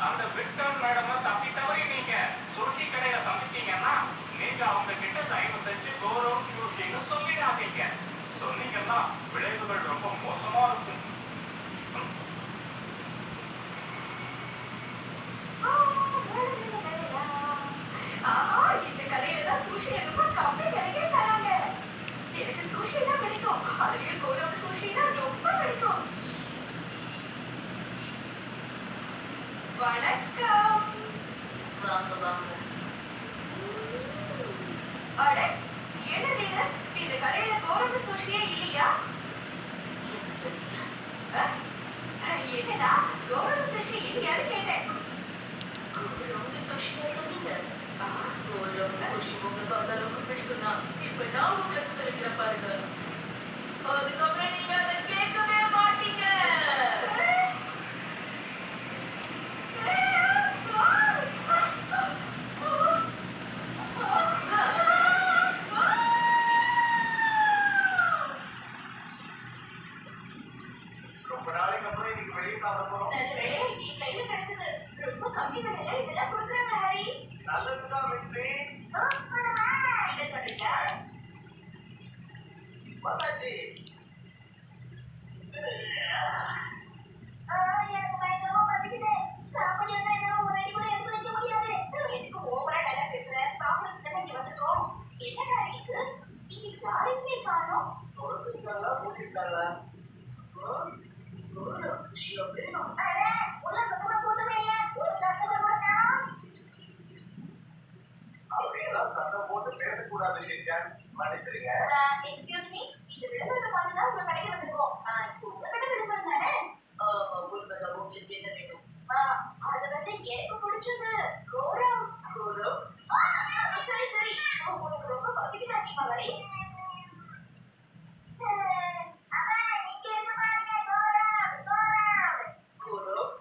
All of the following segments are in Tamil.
அந்த விக்ரம் மேடமை தப்பி தவறி நீங்க சுருட்டி கடையில சமைச்சீங்கன்னா நீங்க அவங்க கிட்ட தயவு செஞ்சு கௌரவம் சுருட்டின்னு சொல்லிடாதீங்க. சொன்னீங்கன்னா விளைவுகள் ரொம்ப மோசமா இருக்கும். இந்த கடையில தான் சுஷி ரொம்ப கம்மி விலைக்கே தராங்க. எனக்கு சுஷி தான் பிடிக்கும். அதுலயும் கௌரவ சுஷி தான் ரொம்ப பிடிக்கும். வணக்கம். வாங்க வாங்க. அட என்னது இது? இந்த கடையில கௌரவ சுஷியே இல்லையா? என்னடா கௌரவ சுஷி இல்லையான்னு கேட்டேன். கௌரவ சுஷியா சொன்னீங்க. கௌரவ சுஷி உங்களுக்கு அந்த அளவுக்கு பிடிக்கும்னா இப்ப நான் உங்களை சுத்தரிக்கிற பாருங்க. அதுக்கப்புறம் நீங்க அதை கேட்கவே மாட்டீங்க. ரொம்ப நாளைக்கு அப்புறம் இன்னைக்கு வெளியே சாப்பிட போறோம். நீ கையில கிடைச்சது ரொம்ப கம்மி விலையில இதெல்லாம் கொடுக்குறாங்க ஹரி. நல்லதுதான் மிக்ஸி. சூப்பரா என்ன சொல்றீங்க? மதாஜி எனக்கு பயங்கரமா பசிக்குது. சாப்பிடலன்னா என்ன ஒரு அடி கூட எடுத்து வைக்க முடியாது. எதுக்கு ஓவரா டயலா பேசுற? சாப்பிடுறதுக்கு இங்க வந்துட்டோம். என்னடா இருக்கு? நீங்க யாரையுமே காணோம். கூட்டிட்டாங்களா? கௌரவ சுஷியா வேணும். அட உள்ள சுத்தமா கூட்டமே இல்ல. ஒரு கஸ்டமர் கூட காணோம். அப்படியெல்லாம் சத்தம் போட்டு பேசக்கூடாது ஷின்சான். மன்னிச்சிருங்க. எக்ஸ்கியூஸ் மீ, இந்த விளம்பரத்தை பார்த்து தான் உங்க கடைக்கு வந்திருக்கோம். இப்போ உங்க கடை விளம்பரம் தானே? உண்மைதான். உங்களுக்கு என்ன வேணும்? அது வந்து எனக்கு பிடிச்சது கௌரவ். கௌரவ் சரி சரி, உங்களுக்கு ரொம்ப பசிக்குதா தீபாவளி? கௌரவ்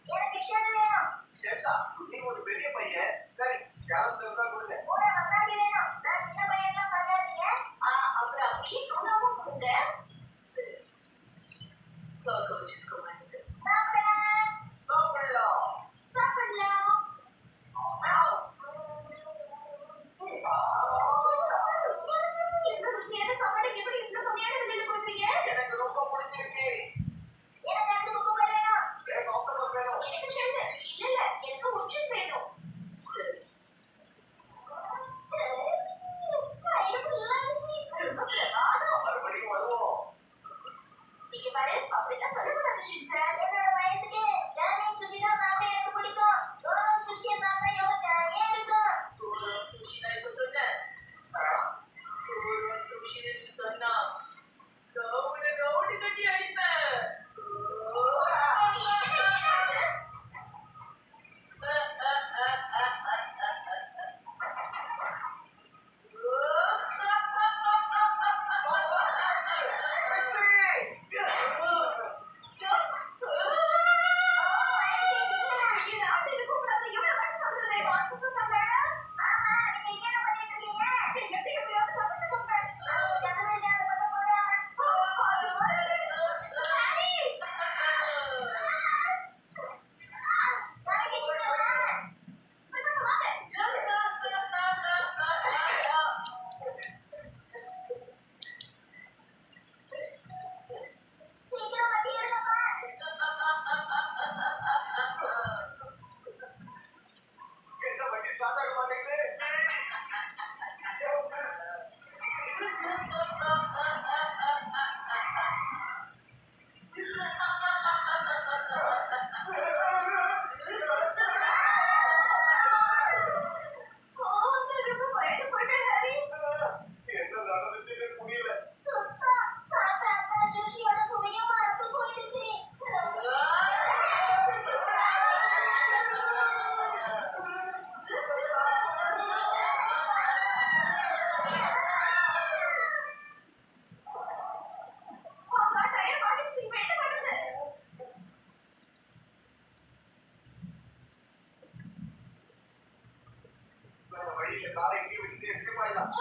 எனக்கு ஷெல் வேணும். ஷெட்டா, நீ ஒரு பெரிய பையன். சரி, ஸ்கேலப் ஷெல் தான் கொடுங்க. கூட மசாலி வேணும். நான் சின்ன பையன்லாம் பார்க்காதீங்க. அப்புறம் அப்படியே சோடாவும் கொடுங்க. சரி பார்க்க வச்சுக்க மாட்டேங்க. சாப்பிடலாம் சாப்பிடலாம். சாப்பிடலாம். என்ன ருசியான சாப்பாடு எப்படி இவ்வளவு கம்மியான விலையில கொடுக்குறீங்க? எனக்கு ரொம்ப பிடிச்சிருக்கு. எனக்கு அந்த குக்கும்பர் வேணும். எனக்கு ஆக்டோபஸ் வேணும். எனக்கு ஷெல். இல்ல இல்ல, எனக்கு ஒச்சன் வேணும். சரி ரொம்ப பிரமாதம். மறுபடியும் வருவோம். நீங்க பாரு, அப்படிலாம் சொல்லக்கூடாது ஷின்சான். என்னோட வயசுக்கு டார்லிங் சுஷி தான் சாப்பிட எனக்கு பிடிக்கும். கௌரவ் சுஷியை சாப்பிட்டா எவ்வளவு ஜாலியா இருக்கும். கௌரவ சுஷி நான் இப்ப சொன்னேன். கௌரவ சுஷி நீ சொன்னா நான் உன்னை ரவுடி கட்டி அடிப்பேன். என்ன வண்டி ஸ்டார்ட் ஆக மாட்டேங்குது? என்ன நடந்துச்சுன்னு புரியல. வேற வழியில காரை இங்கே விட்டுட்டு எஸ்கேப் ஆயிடலாம்.